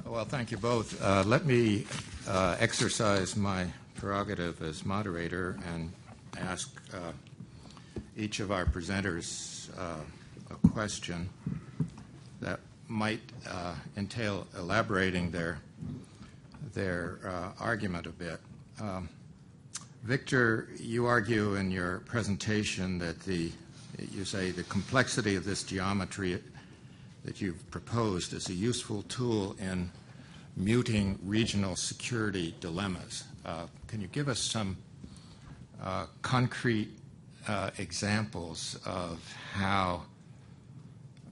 Well, thank you both. Let me exercise my prerogative as moderator and ask each of our presenters a question that might entail elaborating their argument a bit. Victor, you argue in your presentation that you say the complexity of this geometry that you've proposed is a useful tool in muting regional security dilemmas. Can you give us some concrete examples of how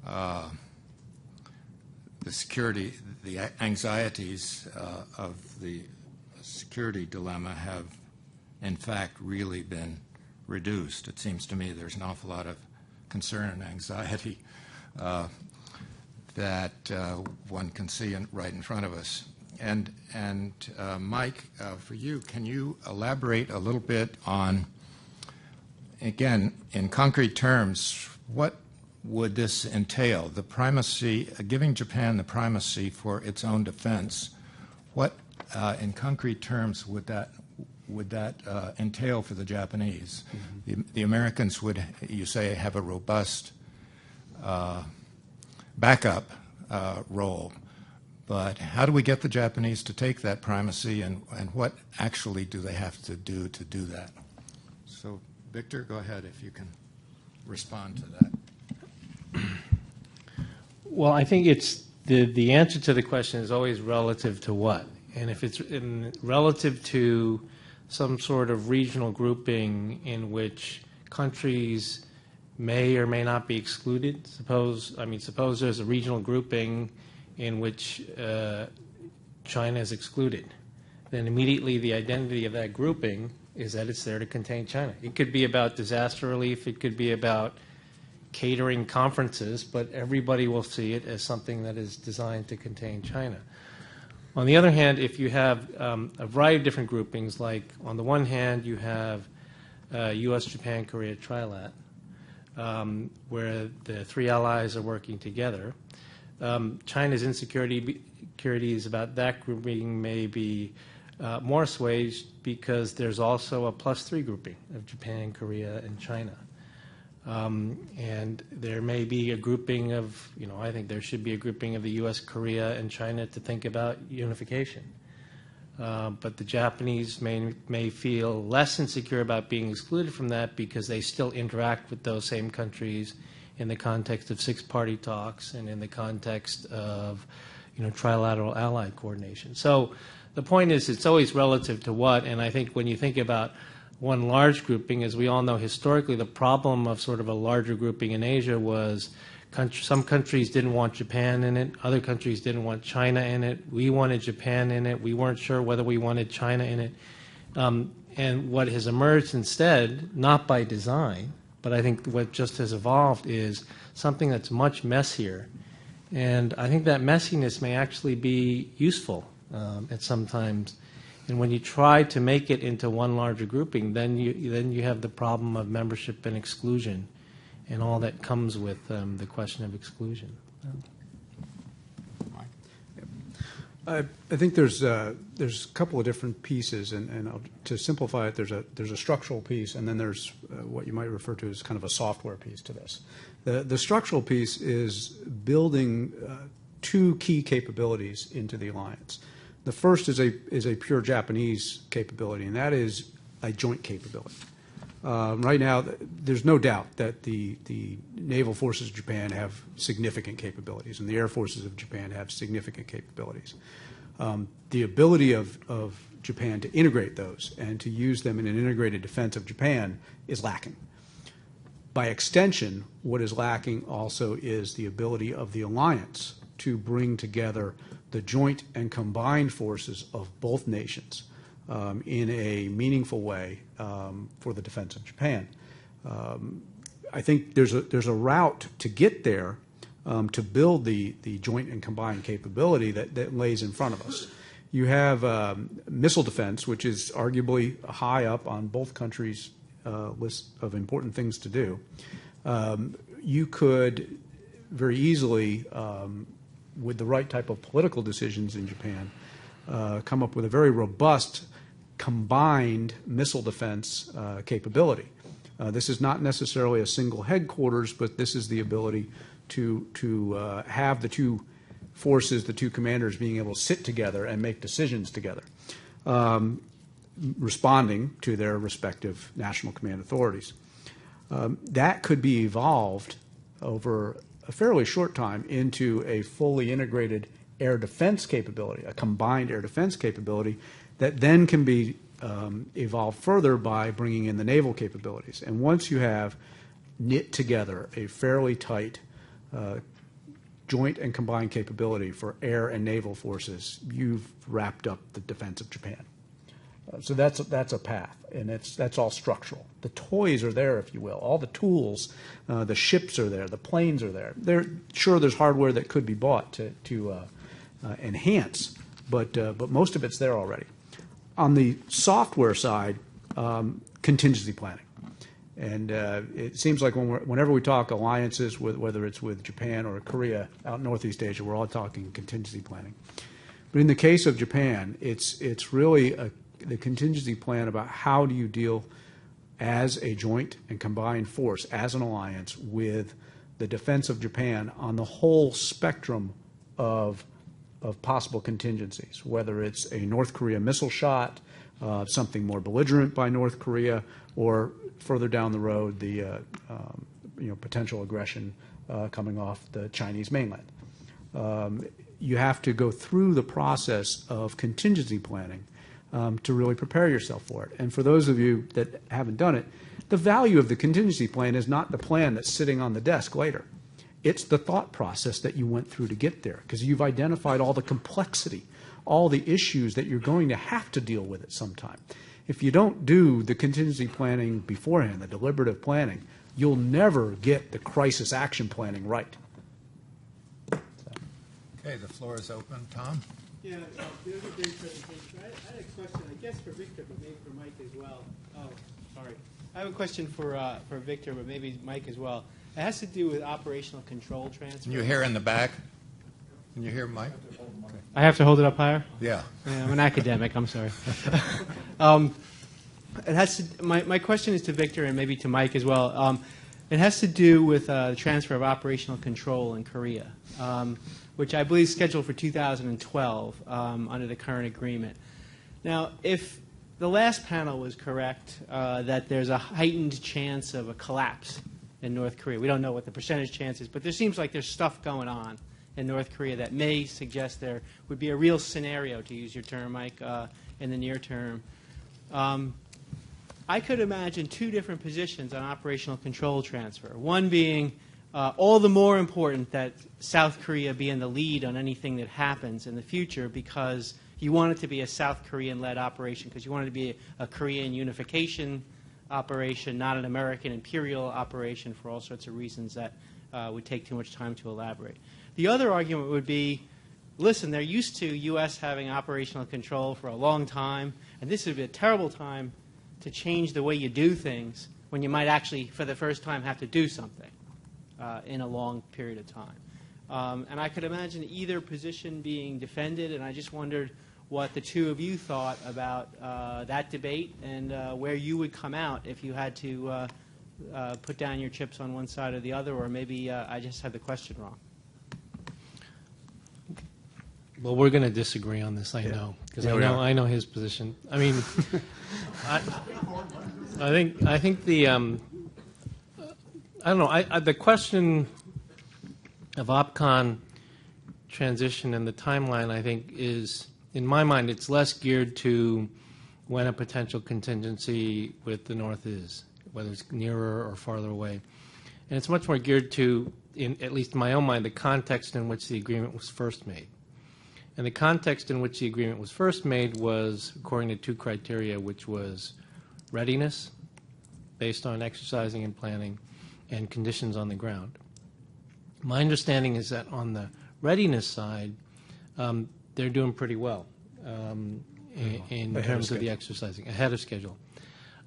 the anxieties of the security dilemma have in fact really been reduced? It seems to me there's an awful lot of concern and anxiety that one can see right in front of us. And Mike, for you, can you elaborate a little bit on, again, in concrete terms, what would this entail? The primacy, giving Japan the primacy for its own defense, what, in concrete terms, would that entail for the Japanese? Mm-hmm. The Americans would, you say, have a robust backup role. But how do we get the Japanese to take that primacy, and what actually do they have to do that? So, Victor, go ahead if you can respond to that. Well, I think it's the answer to the question is always relative to what? And if it's relative to some sort of regional grouping in which countries may or may not be excluded. Suppose there's a regional grouping in which China is excluded. Then immediately the identity of that grouping is that it's there to contain China. It could be about disaster relief. It could be about catering conferences, but everybody will see it as something that is designed to contain China. On the other hand, if you have a variety of different groupings, like on the one hand you have U.S., Japan, Korea trilat, where the three allies are working together. China's insecurities about that grouping may be more assuaged because there's also a +3 grouping of Japan, Korea, and China. And there may be a grouping of, I think there should be a grouping of the U.S., Korea, and China to think about unification. But the Japanese may feel less insecure about being excluded from that because they still interact with those same countries in the context of six-party talks and in the context of, trilateral allied coordination. So the point is it's always relative to what, and I think when you think about one large grouping, as we all know historically, the problem of sort of a larger grouping in Asia was some countries didn't want Japan in it, other countries didn't want China in it, we wanted Japan in it, we weren't sure whether we wanted China in it. And what has emerged instead, not by design, but I think what just has evolved is something that's much messier. And I think that messiness may actually be useful at some times. And when you try to make it into one larger grouping, then you have the problem of membership and exclusion and all that comes with the question of exclusion. I think there's a couple of different pieces, and to simplify it, there's a structural piece, and then there's what you might refer to as kind of a software piece to this. The structural piece is building two key capabilities into the alliance. The first is a pure Japanese capability, and that is a joint capability. Right now, there's no doubt that the naval forces of Japan have significant capabilities, and the air forces of Japan have significant capabilities. The ability of Japan to integrate those and to use them in an integrated defense of Japan is lacking. By extension, what is lacking also is the ability of the alliance to bring together the joint and combined forces of both nations in a meaningful way for the defense of Japan. I think there's a route to get there to build the joint and combined capability that lays in front of us. You have missile defense, which is arguably high up on both countries' list of important things to do. You could very easily with the right type of political decisions in Japan, come up with a very robust combined missile defense capability. This is not necessarily a single headquarters, but this is the ability to have the two forces, the two commanders being able to sit together and make decisions together, responding to their respective national command authorities. That could be evolved over a fairly short time into a fully integrated air defense capability, a combined air defense capability that then can be evolved further by bringing in the naval capabilities. And once you have knit together a fairly tight joint and combined capability for air and naval forces, you've wrapped up the defense of Japan. So that's a path, and that's all structural. The toys are there, if you will. All the tools, the ships are there, the planes are there. There's hardware that could be bought to enhance, but most of it's there already. On the software side, contingency planning. And it seems like whenever we talk alliances, whether it's with Japan or Korea out in Northeast Asia, we're all talking contingency planning. But in the case of Japan, it's really the contingency plan about how do you deal as a joint and combined force, as an alliance, with the defense of Japan on the whole spectrum of possible contingencies, whether it's a North Korea missile shot, something more belligerent by North Korea, or further down the road, the potential aggression coming off the Chinese mainland. You have to go through the process of contingency planning to really prepare yourself for it. And for those of you that haven't done it, the value of the contingency plan is not the plan that's sitting on the desk later. It's the thought process that you went through to get there, because you've identified all the complexity, all the issues that you're going to have to deal with at some time. If you don't do the contingency planning beforehand, the deliberative planning, you'll never get the crisis action planning right. Okay, the floor is open. Tom? Yeah, there's a great presentation. I had a question, I guess, for Victor, but maybe for Mike as well. Oh, sorry. I have a question for Victor, but maybe Mike as well. It has to do with operational control transfer. Can you hear in the back? Can you hear Mike? Okay. I have to hold it up higher? Yeah. I'm an academic. I'm sorry. It has to. My question is to Victor and maybe to Mike as well. It has to do with the transfer of operational control in Korea, which I believe is scheduled for 2012 under the current agreement. Now, if the last panel was correct that there's a heightened chance of a collapse in North Korea, we don't know what the percentage chance is, but there seems like there's stuff going on in North Korea that may suggest there would be a real scenario, to use your term, Mike, in the near term. I could imagine two different positions on operational control transfer. One being all the more important that South Korea be in the lead on anything that happens in the future, because you want it to be a South Korean-led operation, because you want it to be a Korean unification operation, not an American imperial operation, for all sorts of reasons that would take too much time to elaborate. The other argument would be, listen, they're used to U.S. having operational control for a long time, and this would be a terrible time to change the way you do things when you might actually, for the first time, have to do something in a long period of time. And I could imagine either position being defended, and I just wondered what the two of you thought about that debate and where you would come out if you had to put down your chips on one side or the other, or maybe I just had the question wrong. Well, we're going to disagree on this, I know, because I know his position. I mean, I think the I don't know. The question of OPCON transition and the timeline, I think, is, in my mind, it's less geared to when a potential contingency with the North is, whether it's nearer or farther away, and it's much more geared to, at least in my own mind, the context in which the agreement was first made. And the context in which the agreement was first made was according to two criteria, which was readiness, based on exercising and planning, and conditions on the ground. My understanding is that on the readiness side, they're doing pretty well in terms of the exercising, ahead of schedule.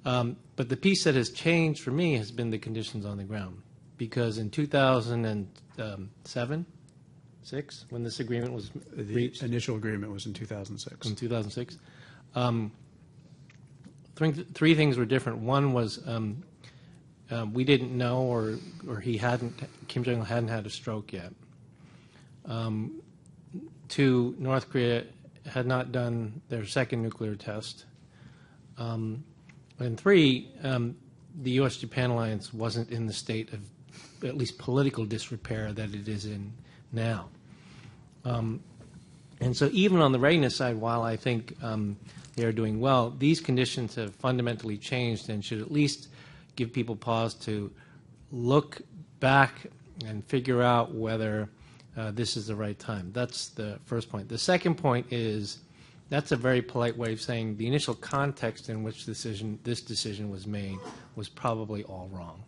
But the piece that has changed for me has been the conditions on the ground. Because in 2007, 2006 when this agreement was The reached? initial agreement was in 2006. In 2006. Three things were different. One was we didn't know, or Kim Jong-il hadn't had a stroke yet. Two, North Korea had not done their second nuclear test. And three, the U.S.-Japan alliance wasn't in the state of at least political disrepair that it is in now. And so even on the readiness side, while I think they are doing well, these conditions have fundamentally changed and should at least give people pause to look back and figure out whether this is the right time. That's the first point. The second point is that's a very polite way of saying the initial context in which this decision was made was probably all wrong,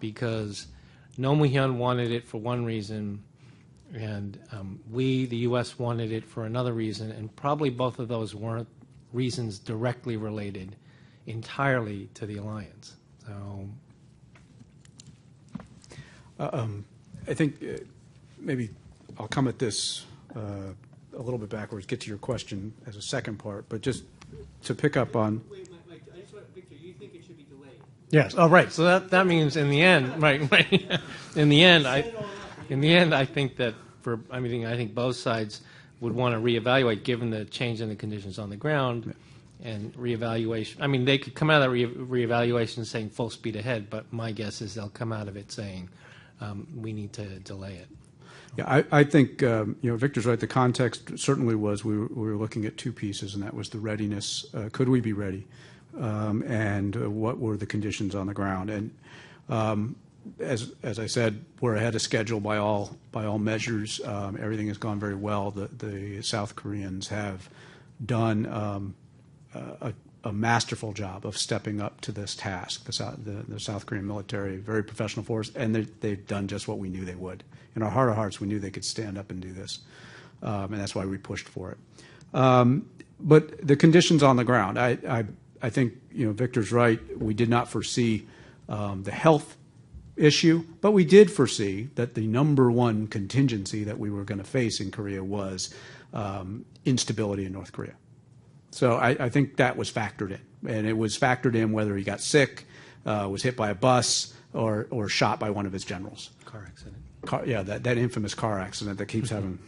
because Roh Moo-hyun wanted it for one reason, and we, the U.S., wanted it for another reason, and probably both of those weren't reasons directly related entirely to the alliance. So, I think maybe I'll come at this a little bit backwards, get to your question as a second part, but just to pick up on. Wait, Mike, I just want, Victor, you think it should be delayed? yes. Oh, right. So that means in the end, right. In the end, I think that I think both sides would want to reevaluate given the change in the conditions on the ground and reevaluation. I mean, they could come out of that reevaluation saying full speed ahead, but my guess is they'll come out of it saying we need to delay it. Yeah, I think Victor's right. The context certainly was we were looking at two pieces, and that was the readiness. Could we be ready, and what were the conditions on the ground? And as I said, we're ahead of schedule by all measures. Everything has gone very well. The South Koreans have done a masterful job of stepping up to this task. The South Korean military, very professional force, and they've done just what we knew they would. In our heart of hearts, we knew they could stand up and do this, and that's why we pushed for it. But the conditions on the ground, I think Victor's right. We did not foresee the health issue, but we did foresee that the number one contingency that we were going to face in Korea was instability in North Korea. So I think that was factored in, and it was factored in whether he got sick, was hit by a bus, or shot by one of his generals. Car accident. That infamous car accident that keeps having.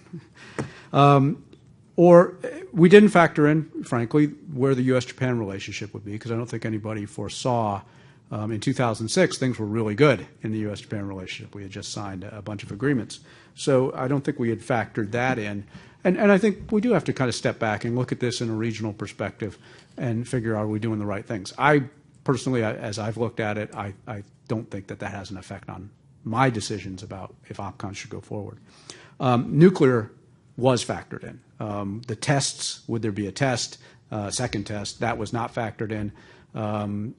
Or we didn't factor in, frankly, where the U.S.-Japan relationship would be, because I don't think anybody foresaw. In 2006, things were really good in the U.S.-Japan relationship. We had just signed a bunch of agreements. So I don't think we had factored that in. And I think we do have to kind of step back and look at this in a regional perspective and figure out, are we doing the right things? I personally, as I've looked at it, I don't think that has an effect on my decisions about if OPCON should go forward. Nuclear was factored in. The tests, would there be a test, second test, that was not factored in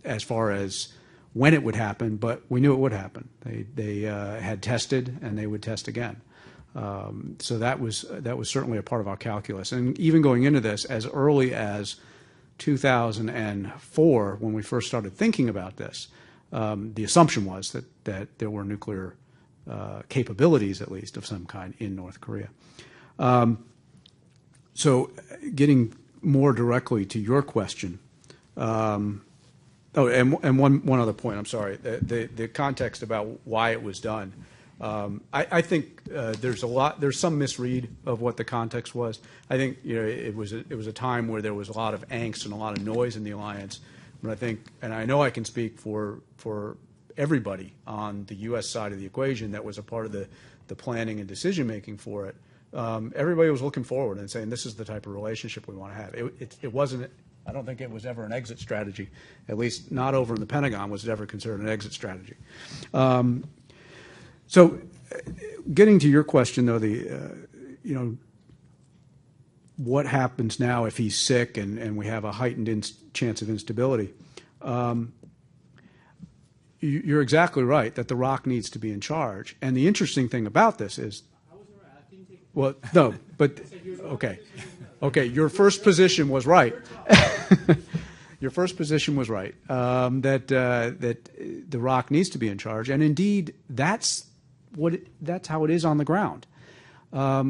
as far as when it would happen, but we knew it would happen. They had tested, and they would test again. So that was certainly a part of our calculus. And even going into this, as early as 2004, when we first started thinking about this, the assumption was that there were nuclear capabilities, at least, of some kind in North Korea. So getting more directly to your question, and one other point, I'm sorry, the context about why it was done. I think there's some misread of what the context was. I think it was a time where there was a lot of angst and a lot of noise in the alliance. But I think, and I know I can speak for everybody on the U.S. side of the equation that was a part of the planning and decision making for it. Everybody was looking forward and saying, this is the type of relationship we want to have. It wasn't. I don't think it was ever an exit strategy, at least not over in the Pentagon was it ever considered an exit strategy. So getting to your question, though, what happens now if he's sick and we have a heightened chance of instability? You're exactly right that the Rock needs to be in charge. And the interesting thing about this is, well, no, but okay. Okay, your first position was right. Your first position was right, that the Rock needs to be in charge. And indeed, that's how it is on the ground. A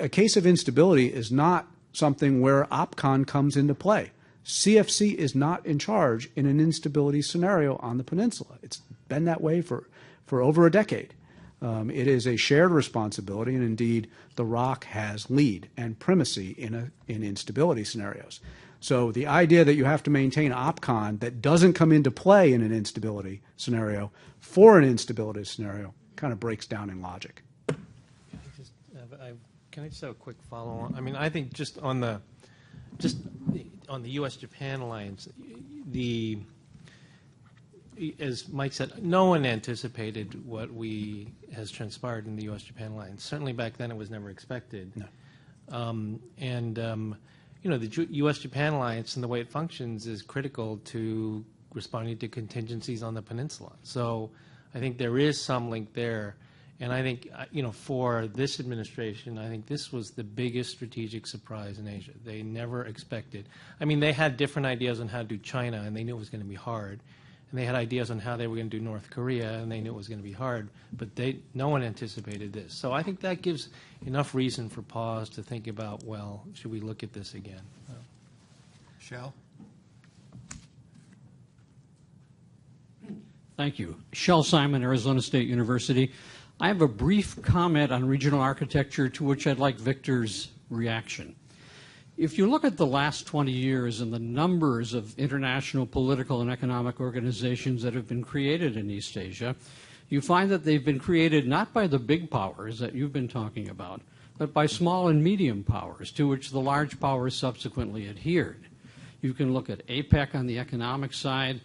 case of instability is not something where OPCON comes into play. CFC is not in charge in an instability scenario on the peninsula. It's been that way for over a decade. It is a shared responsibility, and indeed, the ROC has lead and primacy in instability scenarios. So the idea that you have to maintain OPCON that doesn't come into play in an instability scenario for an instability scenario kind of breaks down in logic. Can I just have a quick follow-on? I mean, I think just on the U.S.-Japan alliance, as Mike said, no one anticipated what has transpired in the U.S.-Japan alliance. Certainly back then, it was never expected. No. The U.S.-Japan alliance and the way it functions is critical to responding to contingencies on the peninsula. So I think there is some link there. And I think, for this administration, I think this was the biggest strategic surprise in Asia. They never expected. I mean, they had different ideas on how to do China, and they knew it was going to be hard. And they had ideas on how they were going to do North Korea, and they knew it was going to be hard. But no one anticipated this. So I think that gives enough reason for pause to think about, well, should we look at this again? Shell? Thank you. Shel Simon, Arizona State University. I have a brief comment on regional architecture to which I'd like Victor's reaction. If you look at the last 20 years and the numbers of international political and economic organizations that have been created in East Asia, you find that they've been created not by the big powers that you've been talking about, but by small and medium powers to which the large powers subsequently adhered. You can look at APEC on the economic side,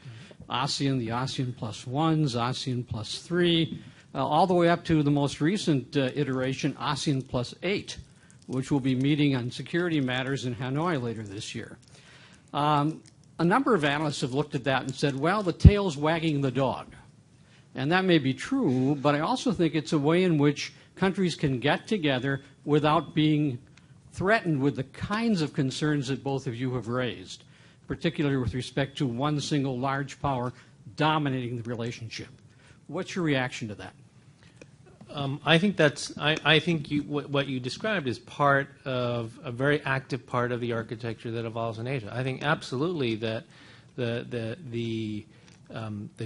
ASEAN, the ASEAN plus ones, ASEAN plus 3, all the way up to the most recent iteration, ASEAN plus 8, which will be meeting on security matters in Hanoi later this year. A number of analysts have looked at that and said, well, the tail's wagging the dog. And that may be true, but I also think it's a way in which countries can get together without being threatened with the kinds of concerns that both of you have raised, particularly with respect to one single large power dominating the relationship. What's your reaction to that? I think what you described is part of a very active part of the architecture that evolves in Asia. I think absolutely that the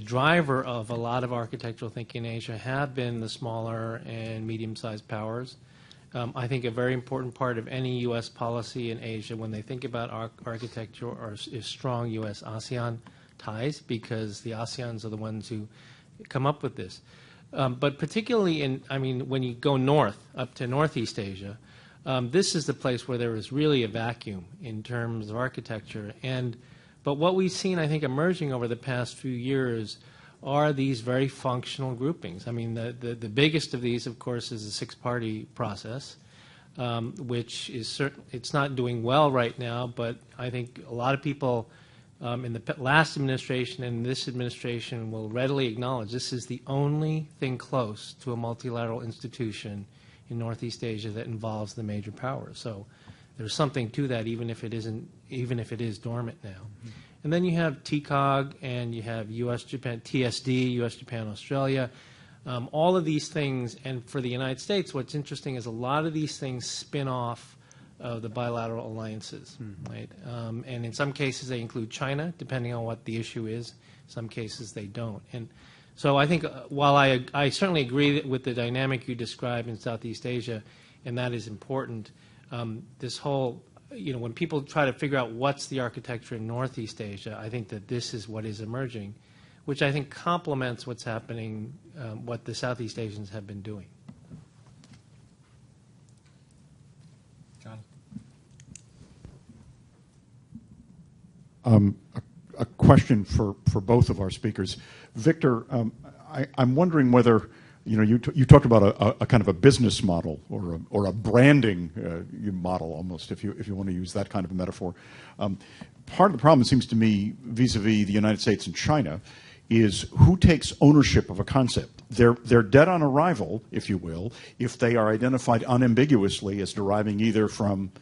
driver of a lot of architectural thinking in Asia have been the smaller and medium-sized powers. I think a very important part of any U.S. policy in Asia when they think about architecture is strong U.S.-ASEAN ties, because the ASEANs are the ones who come up with this. But particularly when you go north, up to Northeast Asia, this is the place where there is really a vacuum in terms of architecture. But what we've seen, I think, emerging over the past few years are these very functional groupings. I mean, the biggest of these, of course, is the six-party process, which is it's not doing well right now, but I think a lot of people in the last administration and this administration will readily acknowledge this is the only thing close to a multilateral institution in Northeast Asia that involves the major powers. So there's something to that, even if it is dormant now. Mm-hmm. And then you have TCOG and you have U.S.-Japan, TSD, U.S.-Japan, Australia, all of these things. And for the United States, what's interesting is a lot of these things spin off of the bilateral alliances, right? And in some cases they include China, depending on what the issue is. In some cases they don't. And so I think while I certainly agree with the dynamic you described in Southeast Asia, and that is important, this whole, when people try to figure out what's the architecture in Northeast Asia, I think that this is what is emerging, which I think complements what's happening, what the Southeast Asians have been doing. A question for both of our speakers. Victor, I'm wondering whether, you talked about a kind of a business model or a branding model almost, if you want to use that kind of a metaphor. Part of the problem, it seems to me, vis-a-vis the United States and China, is who takes ownership of a concept. They're dead on arrival, if you will, if they are identified unambiguously as deriving either from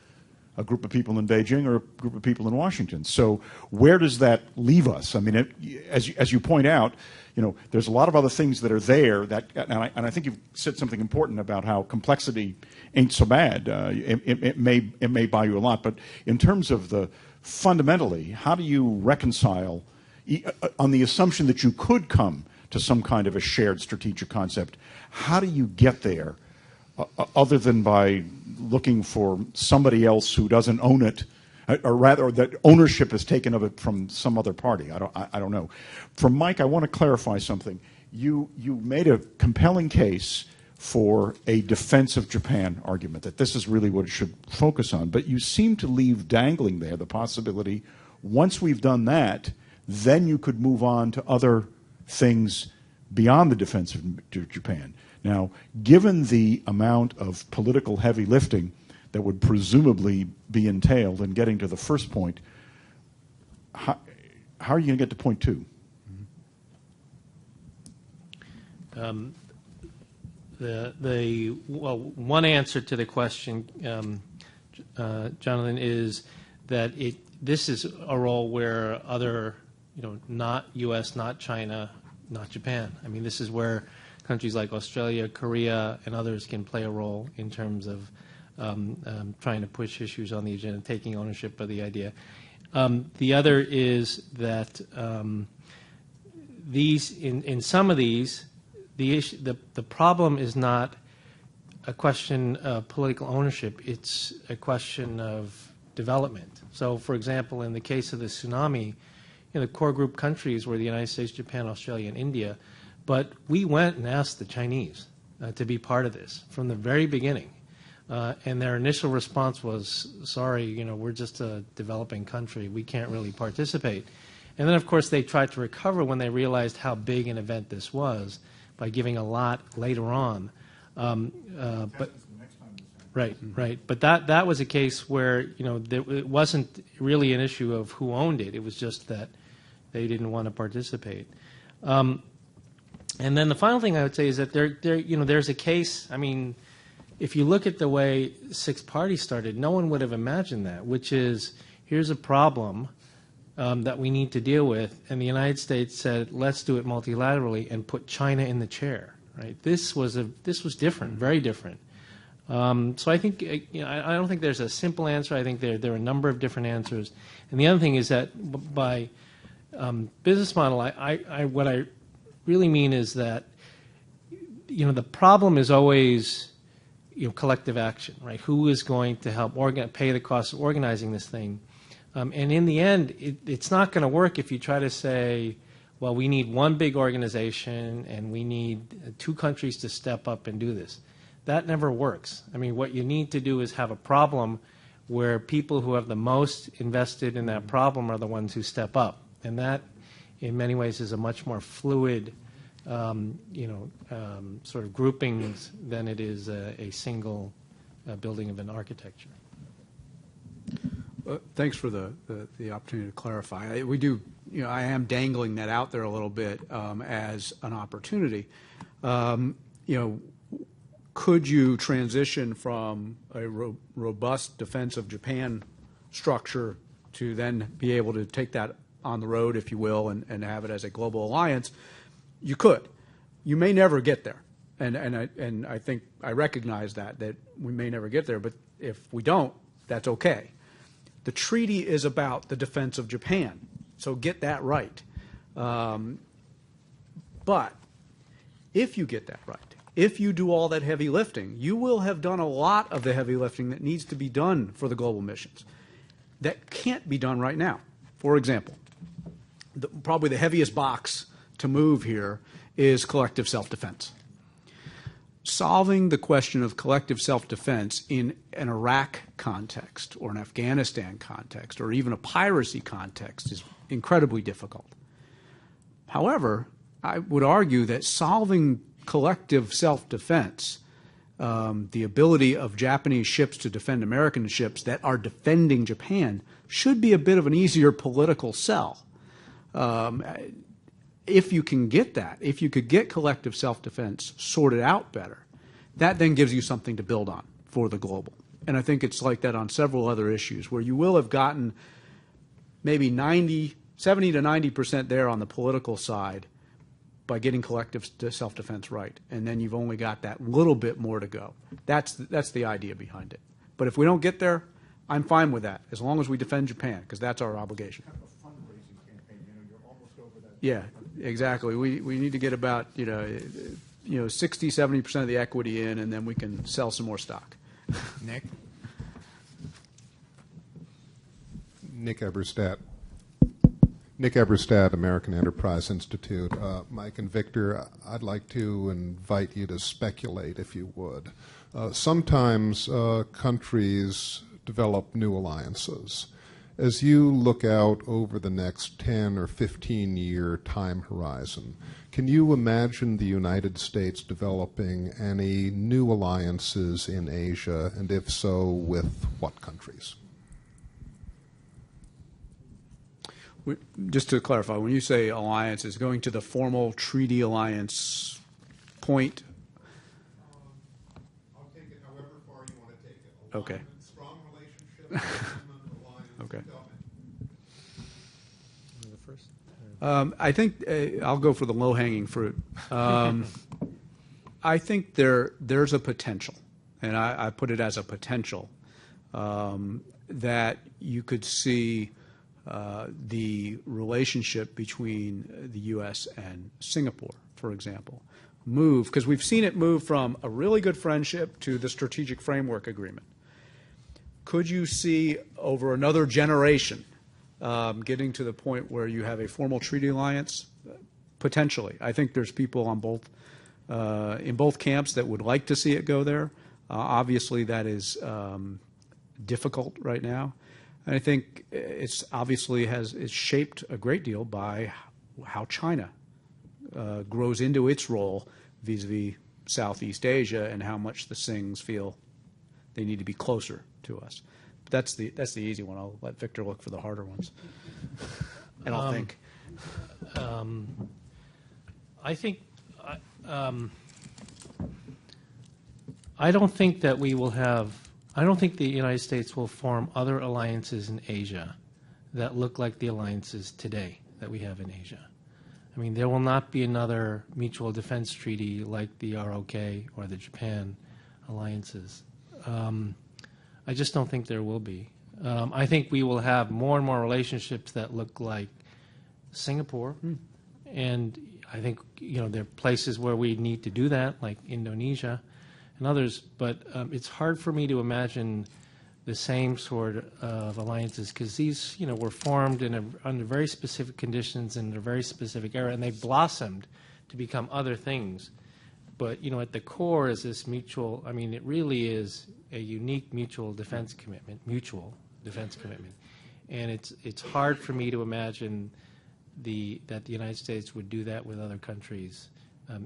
a group of people in Beijing or a group of people in Washington. So where does that leave us? I mean, as you point out, there's a lot of other things that are there that, and I think you've said something important about how complexity ain't so bad. It may buy you a lot, but in terms of fundamentally, how do you reconcile, on the assumption that you could come to some kind of a shared strategic concept, how do you get there other than by looking for somebody else who doesn't own it, or rather that ownership is taken of it from some other party? I don't know. For Mike, I want to clarify something. You made a compelling case for a defense of Japan argument, that this is really what it should focus on. But you seem to leave dangling there the possibility, once we've done that, then you could move on to other things beyond the defense of Japan. Now, given the amount of political heavy lifting that would presumably be entailed in getting to the first point, how are you going to get to point two? One answer to the question, Jonathan, is that this is a role where other, not U.S., not China, not Japan. I mean, this is where countries like Australia, Korea, and others can play a role in terms of trying to push issues on the agenda, taking ownership of the idea. The other is that in some of these, the problem is not a question of political ownership, it's a question of development. So, for example, in the case of the tsunami, the core group countries were the United States, Japan, Australia, and India, but we went and asked the Chinese to be part of this from the very beginning. And their initial response was, sorry, we're just a developing country, we can't really participate. And then, of course, they tried to recover when they realized how big an event this was by giving a lot later on. Right. But that was a case where it wasn't really an issue of who owned it. It was just that they didn't want to participate. And then the final thing I would say is that there's a case. I mean, if you look at the way Six Parties started, no one would have imagined that. Which is, here's a problem that we need to deal with, and the United States said, let's do it multilaterally and put China in the chair. Right? This was different, very different. So I think I don't think there's a simple answer. I think there are a number of different answers. And the other thing is that by business model, what I really mean is that the problem is always collective action, right? Who is going to help pay the cost of organizing this thing? And in the end, it's not going to work if you try to say, well, we need one big organization and we need 2 countries to step up and do this. That never works. I mean, what you need to do is have a problem where people who have the most invested in that problem are the ones who step up. And that, in many ways, is a much more fluid sort of groupings than it is a single building of an architecture. Thanks for the opportunity to clarify. We do, I am dangling that out there a little bit as an opportunity. Could you transition from a robust defense of Japan structure to then be able to take that on the road, if you will, and have it as a global alliance? You could. You may never get there, and I think I recognize that we may never get there. But if we don't, that's okay. The treaty is about the defense of Japan, so get that right. But if you get that right, if you do all that heavy lifting, you will have done a lot of the heavy lifting that needs to be done for the global missions that can't be done right now. For example, probably the heaviest box to move here is collective self-defense. Solving the question of collective self-defense in an Iraq context or an Afghanistan context or even a piracy context is incredibly difficult. However, I would argue that solving collective self-defense, the ability of Japanese ships to defend American ships that are defending Japan, should be a bit of an easier political sell. If you can get that, if you could get collective self-defense sorted out better, that then gives you something to build on for the global. And I think it's like that on several other issues, where you will have gotten maybe 70 to 90% there on the political side by getting collective self-defense right. And then you've only got that little bit more to go. That's the idea behind it. But if we don't get there, I'm fine with that, as long as we defend Japan, because that's our obligation. Kind of a fundraising campaign, you're almost over that. Yeah, exactly. We need to get about 60, 70% of the equity in, and then we can sell some more stock. Nick? Nick Eberstadt, American Enterprise Institute. Mike and Victor, I'd like to invite you to speculate, if you would. Sometimes countries develop new alliances. As you look out over the next 10 or 15-year time horizon, can you imagine the United States developing any new alliances in Asia, and if so, with what countries? Just to clarify, when you say alliance, is going to the formal treaty alliance point? I'll take it however far you want to take it. Okay. Strong relationship, alliance. Okay. Tell me. I think I'll go for the low-hanging fruit. I think there's a potential, and I put it as a potential, that you could see the relationship between the U.S. and Singapore, for example, move, because we've seen it move from a really good friendship to the Strategic Framework Agreement. Could you see over another generation getting to the point where you have a formal treaty alliance? Potentially. I think there's people on in both camps that would like to see it go there. Obviously, that is difficult right now. And I think it's shaped a great deal by how China grows into its role vis-a-vis Southeast Asia and how much the Sings feel they need to be closer to us. But that's the easy one. I'll let Victor look for the harder ones. And I'll think. I don't think that we will have. I don't think the United States will form other alliances in Asia that look like the alliances today that we have in Asia. I mean, there will not be another mutual defense treaty like the ROK or the Japan alliances. I just don't think there will be. I think we will have more and more relationships that look like Singapore, and I think there are places where we need to do that, like Indonesia and others. But it's hard for me to imagine the same sort of alliances because these, were formed under very specific conditions in a very specific era, and they blossomed to become other things. But at the core is this mutual. I mean, it really is a unique mutual defense commitment, and it's hard for me to imagine that the United States would do that with other countries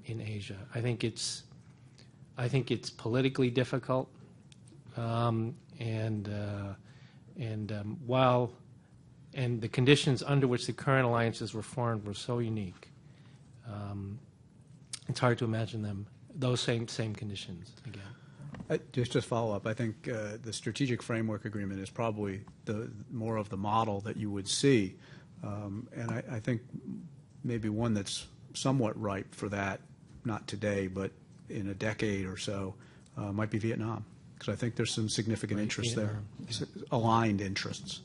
in Asia. I think it's politically difficult, and the conditions under which the current alliances were formed were so unique. It's hard to imagine those same conditions again. Just to follow up, I think the Strategic Framework Agreement is probably more of the model that you would see. And I think maybe one that's somewhat ripe for that, not today, but in a decade or so, might be Vietnam, because I think there's some significant interest there, aligned interests.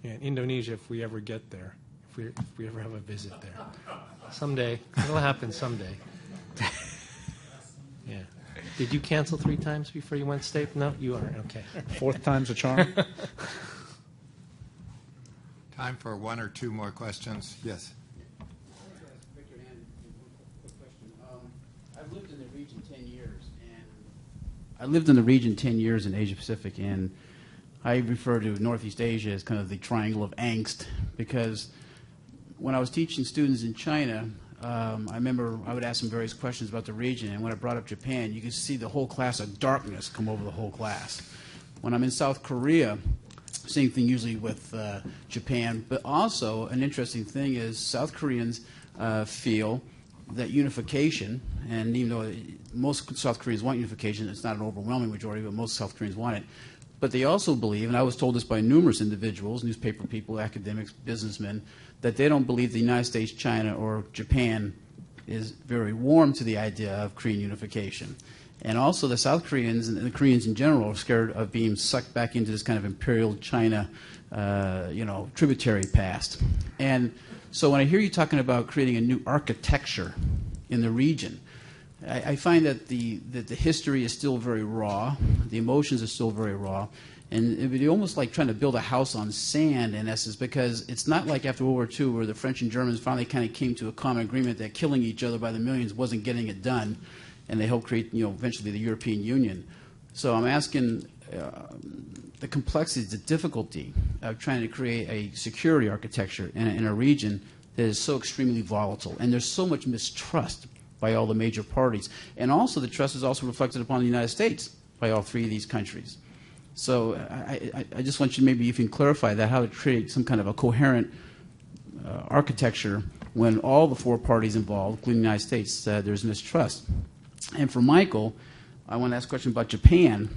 Yeah, Indonesia, if we ever get there, if we ever have a visit there. Someday. It'll happen someday. Yeah. Did you cancel 3 times before you went state? No, you are. Okay. 4th time's a charm. Time for 1 or 2 more questions. Yes. Victor, one quick question. I've lived in the region 10 years, in Asia Pacific, and I refer to Northeast Asia as kind of the triangle of angst, because when I was teaching students in China, I remember I would ask them various questions about the region, and when I brought up Japan, you could see the whole class of darkness come over the whole class. When I'm in South Korea, same thing usually with Japan, but also an interesting thing is South Koreans feel that unification, and even though most South Koreans want unification, it's not an overwhelming majority, but most South Koreans want it. But they also believe, and I was told this by numerous individuals, newspaper people, academics, businessmen, that they don't believe the United States, China, or Japan is very warm to the idea of Korean unification. And also the South Koreans and the Koreans in general are scared of being sucked back into this kind of imperial China, tributary past. And so when I hear you talking about creating a new architecture in the region, I find that the history is still very raw, the emotions are still very raw, and it would be almost like trying to build a house on sand in essence, because it's not like after World War II where the French and Germans finally kind of came to a common agreement that killing each other by the millions wasn't getting it done, and they helped create, eventually the European Union. So I'm asking the complexity, the difficulty of trying to create a security architecture in a region that is so extremely volatile, and there's so much mistrust by all the major parties. And also the trust is also reflected upon the United States by all three of these countries. So I just want you, maybe you can clarify that, how to create some kind of a coherent architecture when all the four parties involved, including the United States, there's mistrust. And for Michael, I want to ask a question about Japan.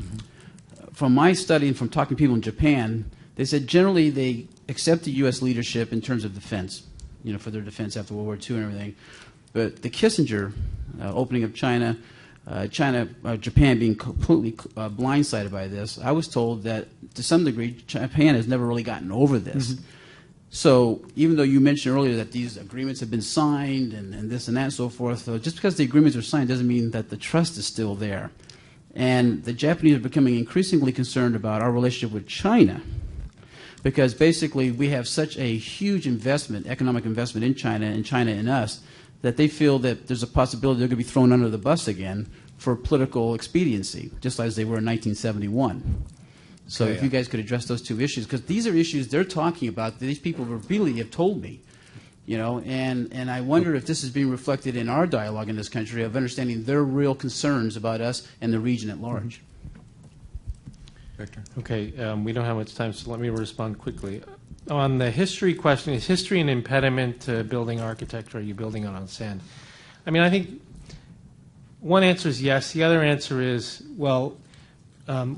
From my study and from talking to people in Japan, they said generally they accept the U.S. leadership in terms of defense, for their defense after World War II and everything. But the Kissinger opening of China, Japan being completely blindsided by this, I was told that to some degree Japan has never really gotten over this. Mm-hmm. So even though you mentioned earlier that these agreements have been signed and this and that and so forth, so just because the agreements are signed doesn't mean that the trust is still there. And the Japanese are becoming increasingly concerned about our relationship with China, because basically we have such a huge investment, economic investment in China and China in us, that they feel that there's a possibility they're going to be thrown under the bus again for political expediency, just as they were in 1971. So if you guys could address those two issues, because these are issues they're talking about that these people really have told me, and I wonder if this is being reflected in our dialogue in this country of understanding their real concerns about us and the region at large. Victor? Okay, we don't have much time, so let me respond quickly. On the history question, is history an impediment to building architecture? Are you building it on sand? I mean, I think one answer is yes. The other answer is, well,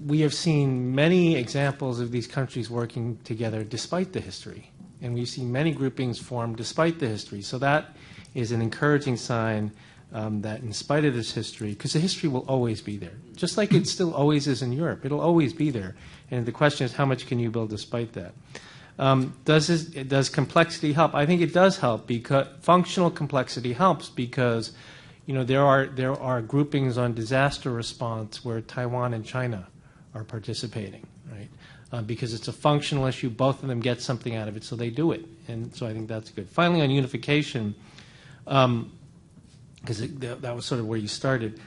we have seen many examples of these countries working together despite the history. And we've seen many groupings form despite the history. So that is an encouraging sign that in spite of this history, because the history will always be there, just like it still always is in Europe. It'll always be there. And the question is, how much can you build despite that? Does complexity help? I think it does help, because functional complexity helps because there are groupings on disaster response where Taiwan and China are participating, right? Because it's a functional issue, both of them get something out of it, so they do it, and so I think that's good. Finally, on unification, because that was sort of where you started.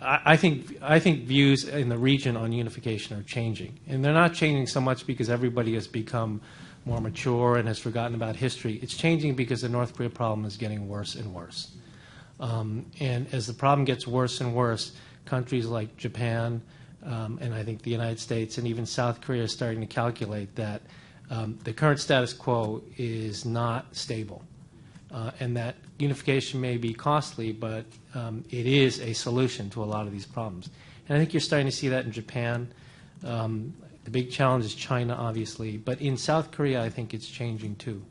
I think views in the region on unification are changing, and they're not changing so much because everybody has become more mature and has forgotten about history. It's changing because the North Korea problem is getting worse and worse. And as the problem gets worse and worse, countries like Japan and I think the United States and even South Korea are starting to calculate that the current status quo is not stable, and that unification may be costly, but it is a solution to a lot of these problems. And I think you're starting to see that in Japan. The big challenge is China, obviously, but in South Korea, I think it's changing too,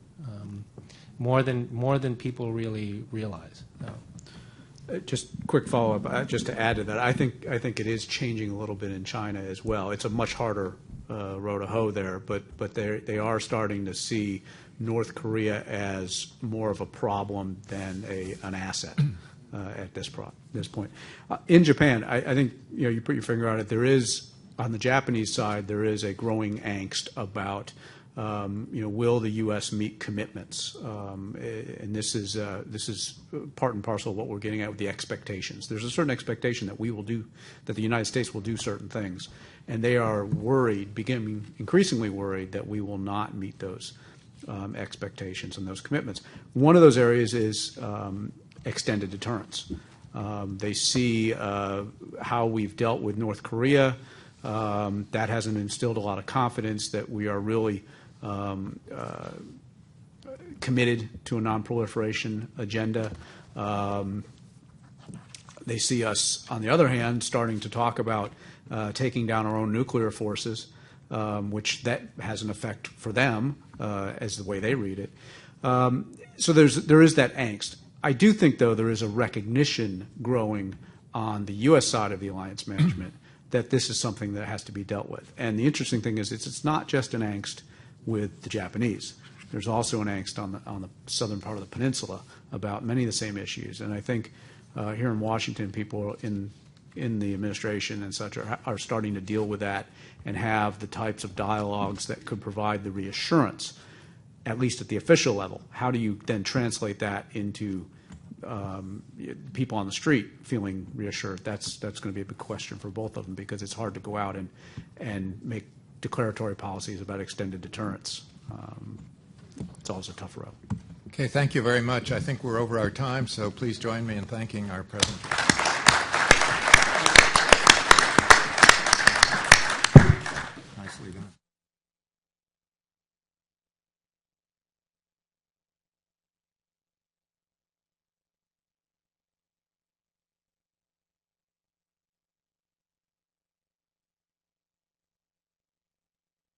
more than people really realize. Just quick follow-up, just to add to that, I think it is changing a little bit in China as well. It's a much harder row to hoe there, but they are starting to see North Korea as more of a problem than an asset at this point. In Japan, I think you put your finger on it. There is, on the Japanese side, there is a growing angst about will the U.S. meet commitments? And this is part and parcel of what we're getting at with the expectations. There's a certain expectation that that the United States will do certain things, and they are worried, becoming increasingly worried, that we will not meet those expectations and those commitments. One of those areas is extended deterrence. They see how we've dealt with North Korea. That hasn't instilled a lot of confidence that we are really committed to a nonproliferation agenda. They see us, on the other hand, starting to talk about taking down our own nuclear forces, which that has an effect for them as the way they read it. So there is that angst. I do think, though, there is a recognition growing on the U.S. side of the alliance management that this is something that has to be dealt with. And the interesting thing is it's not just an angst with the Japanese. There's also an angst on the southern part of the peninsula about many of the same issues. And I think here in Washington, people in the administration and such are starting to deal with that and have the types of dialogues that could provide the reassurance, at least at the official level. How do you then translate that into people on the street feeling reassured? That's going to be a big question for both of them, because it's hard to go out and make declaratory policies about extended deterrence. It's always a tough road. Okay, thank you very much. I think we're over our time, so please join me in thanking our president.